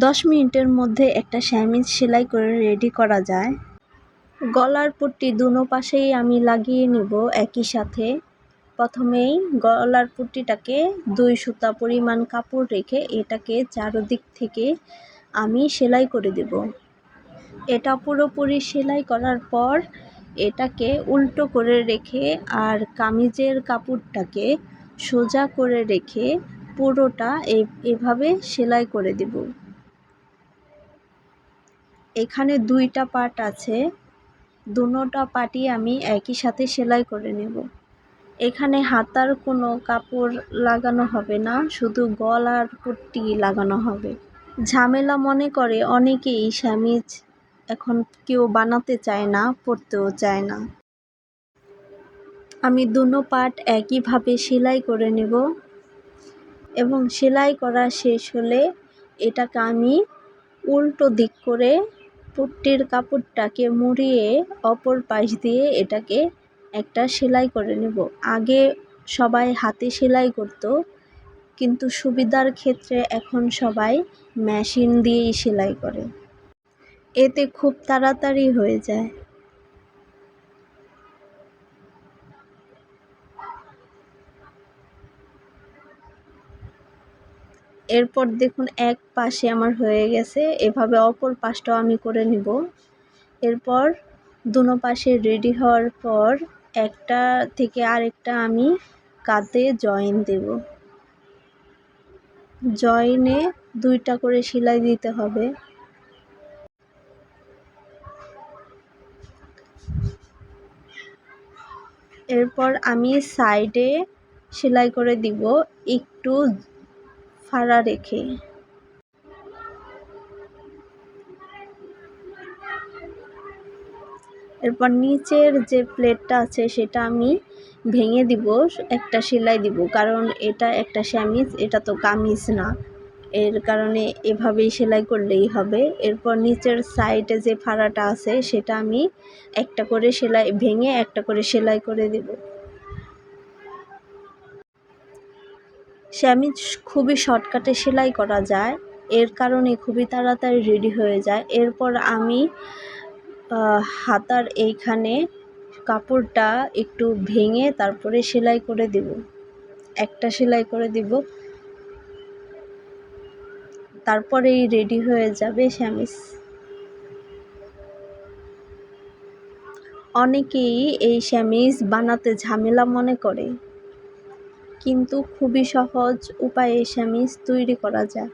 10 মিনিটের মধ্যে একটা স্যামিজ সেলাই করে রেডি করা যায়। গলার পট্টি দুনো পাশেই আমি লাগিয়ে নিব একই সাথে। প্রথমেই গলার পট্টিটাকে 2 সুতা পরিমাণ কাপড় রেখে এটাকে চারদিক থেকে আমি সেলাই করে দেব। এটা পুরোপুরি সেলাই করার পর এটাকে উল্টো করে রেখে আর কামিজের কাপড়টাকে সোজা করে রেখে পুরোটা এভাবে সেলাই করে দেব। এখানে 2টা পার্ট আছে, দুটোটা পার্টই আমি একই সাথে সেলাই করে নেব। এখানে হাতার কোনো কাপড় লাগানো হবে না, শুধু গলার পট্টি লাগানো হবে। ঝামেলা মনে করে অনেকেই স্যামিজ এখন কেউ বানাতে চায় না, পরতেও চায় না। আমি দুটো পার্ট একইভাবে সেলাই করে নেব এবং সেলাই করা শেষ হলে এটাকে আমি উল্টো দিক করে পট্টির কাপড়টাকে মুড়িয়ে অপর পাশ দিয়ে এটাকে একটা সেলাই করে নেব। আগে সবাই হাতে সেলাই করত, কিন্তু সুবিধার ক্ষেত্রে এখন সবাই মেশিন দিয়েই সেলাই করে, এতে খুব তাড়াতাড়ি হয়ে যায়। এরপর দেখুন এক পাশে আমার হয়ে গেছে, এভাবে অপর পাশটাও আমি করে নিব। এরপর দুনো পাশে রেডি হওয়ার পর একটা থেকে আরেকটা আমি কাঁধে জয়েন দেব। জয়েনে 2টা করে সেলাই দিতে হবে। এরপর আমি সাইডে সেলাই করে দিব একটু ফাড়া রেখে। এরপর নিচের যে প্লেটটা আছে সেটা আমি ভেঙে দিব, একটা সেলাই দিব, কারণ এটা একটা স্যামিজ, এটা তো কামিজ না, এর কারণে এভাবেই সেলাই করলেই হবে। এরপর নিচের সাইডে যে ফাড়াটা আছে সেটা আমি একটা করে সেলাই ভেঙে একটা করে সেলাই করে দেব। স্যামিজ খুবই শর্টকাটে সেলাই করা যায়, এর কারণে খুবই তাড়াতাড়ি রেডি হয়ে যায়। এরপর আমি হাতার এইখানে কাপড়টা একটু ভেঙে তারপরে সেলাই করে দেব, একটা সেলাই করে দেব, তারপরেই রেডি হয়ে যাবে স্যামিজ। অনেকেই এই স্যামিজ বানাতে ঝামেলা মনে করে, কিন্তু খুবই সহজ উপায়ে স্যামিজ তৈরি করা যায়।